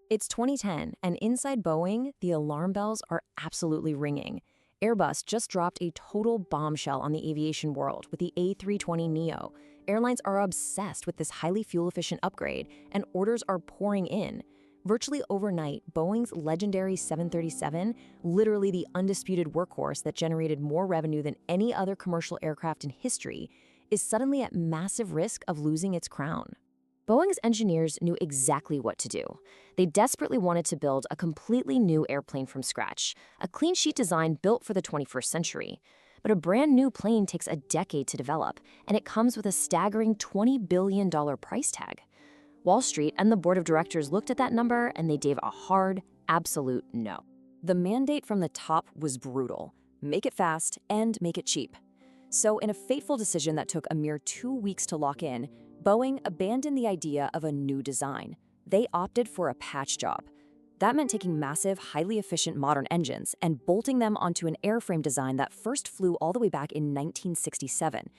It's 2010, and inside Boeing, the alarm bells are absolutely ringing. Airbus just dropped a total bombshell on the aviation world with the A320neo. Airlines are obsessed with this highly fuel-efficient upgrade, and orders are pouring in. Virtually overnight, Boeing's legendary 737, literally the undisputed workhorse that generated more revenue than any other commercial aircraft in history, is suddenly at massive risk of losing its crown. Boeing's engineers knew exactly what to do. They desperately wanted to build a completely new airplane from scratch, a clean sheet design built for the 21st century. But a brand new plane takes a decade to develop, and it comes with a staggering $20 billion price tag. Wall Street and the board of directors looked at that number, and they gave a hard, absolute no. The mandate from the top was brutal: make it fast and make it cheap. So in a fateful decision that took a mere 2 weeks to lock in, Boeing abandoned the idea of a new design. They opted for a patch job. That meant taking massive, highly efficient modern engines and bolting them onto an airframe design that first flew all the way back in 1967.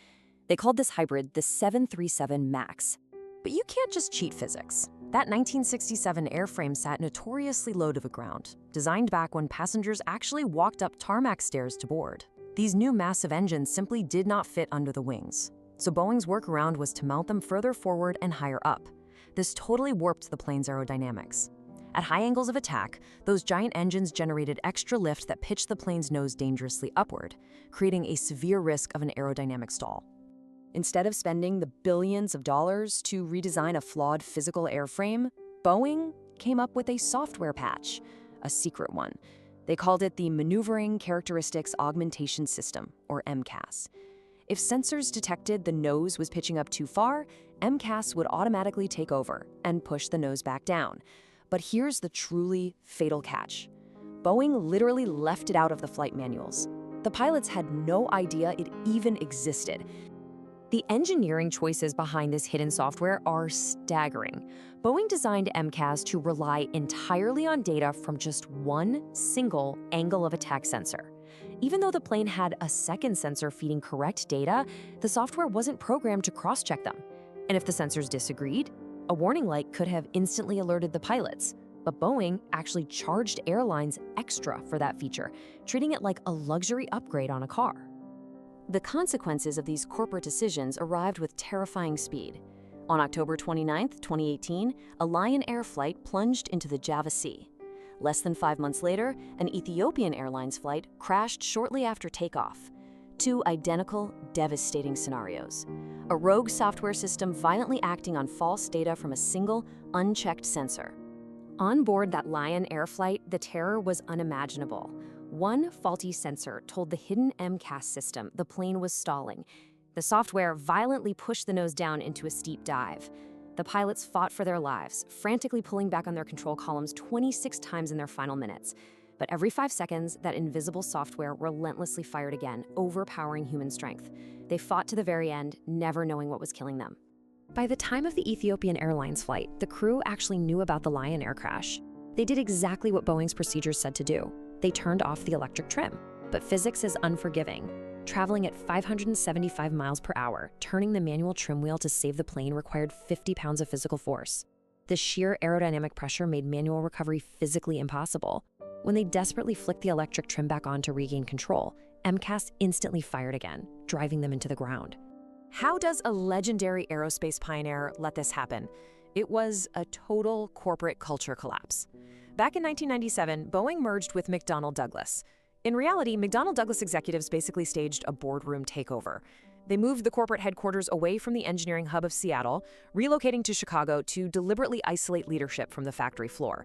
They called this hybrid the 737 MAX. But you can't just cheat physics. That 1967 airframe sat notoriously low to the ground, designed back when passengers actually walked up tarmac stairs to board. These new massive engines simply did not fit under the wings. So Boeing's workaround was to mount them further forward and higher up. This totally warped the plane's aerodynamics. At high angles of attack, those giant engines generated extra lift that pitched the plane's nose dangerously upward, creating a severe risk of an aerodynamic stall. Instead of spending the billions of dollars to redesign a flawed physical airframe, Boeing came up with a software patch, a secret one. They called it the Maneuvering Characteristics Augmentation System, or MCAS. If sensors detected the nose was pitching up too far, MCAS would automatically take over and push the nose back down. But here's the truly fatal catch. Boeing literally left it out of the flight manuals. The pilots had no idea it even existed. The engineering choices behind this hidden software are staggering. Boeing designed MCAS to rely entirely on data from just one single angle of attack sensor. Even though the plane had a second sensor feeding correct data, the software wasn't programmed to cross-check them. And if the sensors disagreed, a warning light could have instantly alerted the pilots. But Boeing actually charged airlines extra for that feature, treating it like a luxury upgrade on a car. The consequences of these corporate decisions arrived with terrifying speed. On October 29, 2018, a Lion Air flight plunged into the Java Sea. Less than 5 months later, an Ethiopian Airlines flight crashed shortly after takeoff. Two identical, devastating scenarios. A rogue software system violently acting on false data from a single, unchecked sensor. On board that Lion Air flight, the terror was unimaginable. One faulty sensor told the hidden MCAS system the plane was stalling. The software violently pushed the nose down into a steep dive. The pilots fought for their lives, frantically pulling back on their control columns 26 times in their final minutes. But every 5 seconds, that invisible software relentlessly fired again, overpowering human strength. They fought to the very end, never knowing what was killing them. By the time of the Ethiopian Airlines flight, the crew actually knew about the Lion Air crash. They did exactly what Boeing's procedures said to do. They turned off the electric trim. But physics is unforgiving. Traveling at 575 miles per hour, turning the manual trim wheel to save the plane required 50 pounds of physical force. The sheer aerodynamic pressure made manual recovery physically impossible. When they desperately flicked the electric trim back on to regain control, MCAS instantly fired again, driving them into the ground. How does a legendary aerospace pioneer let this happen? It was a total corporate culture collapse. Back in 1997, Boeing merged with McDonnell Douglas. In reality, McDonnell Douglas executives basically staged a boardroom takeover. They moved the corporate headquarters away from the engineering hub of Seattle, relocating to Chicago to deliberately isolate leadership from the factory floor.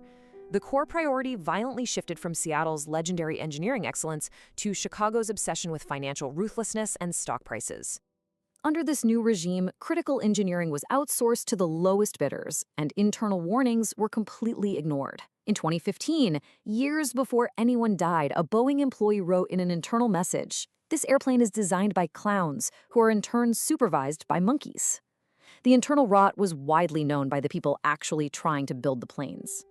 The core priority violently shifted from Seattle's legendary engineering excellence to Chicago's obsession with financial ruthlessness and stock prices. Under this new regime, critical engineering was outsourced to the lowest bidders, and internal warnings were completely ignored. In 2015, years before anyone died, a Boeing employee wrote in an internal message, "This airplane is designed by clowns, who are in turn supervised by monkeys." The internal rot was widely known by the people actually trying to build the planes.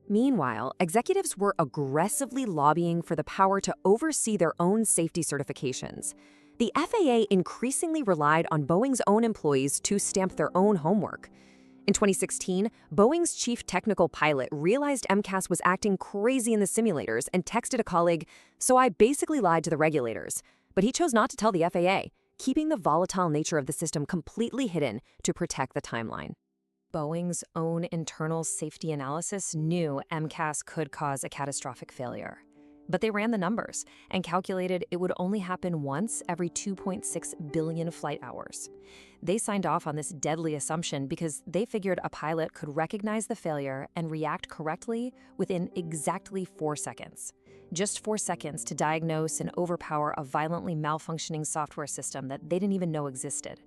Meanwhile, executives were aggressively lobbying for the power to oversee their own safety certifications. The FAA increasingly relied on Boeing's own employees to stamp their own homework. In 2016, Boeing's chief technical pilot realized MCAS was acting crazy in the simulators and texted a colleague, "So I basically lied to the regulators." But he chose not to tell the FAA, keeping the volatile nature of the system completely hidden to protect the timeline. Boeing's own internal safety analysis knew MCAS could cause a catastrophic failure. But they ran the numbers and calculated it would only happen once every 2.6 billion flight hours. They signed off on this deadly assumption because they figured a pilot could recognize the failure and react correctly within exactly 4 seconds. Just 4 seconds to diagnose and overpower a violently malfunctioning software system that they didn't even know existed.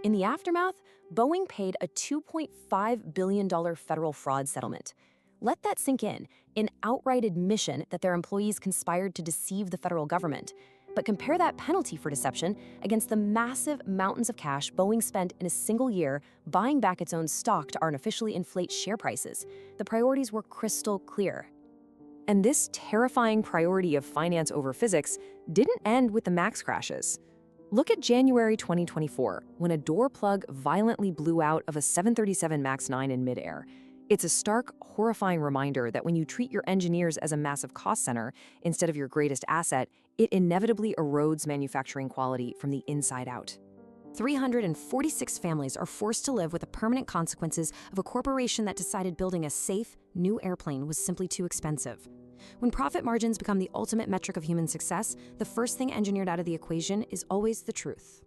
In the aftermath, Boeing paid a $2.5 billion federal fraud settlement. Let that sink in, an outright admission that their employees conspired to deceive the federal government. But compare that penalty for deception against the massive mountains of cash Boeing spent in a single year buying back its own stock to artificially inflate share prices. The priorities were crystal clear. And this terrifying priority of finance over physics didn't end with the MAX crashes. Look at January 2024, when a door plug violently blew out of a 737 MAX 9 in midair. It's a stark, horrifying reminder that when you treat your engineers as a massive cost center instead of your greatest asset, it inevitably erodes manufacturing quality from the inside out. 346 families are forced to live with the permanent consequences of a corporation that decided building a safe, new airplane was simply too expensive. When profit margins become the ultimate metric of human success, the first thing engineered out of the equation is always the truth.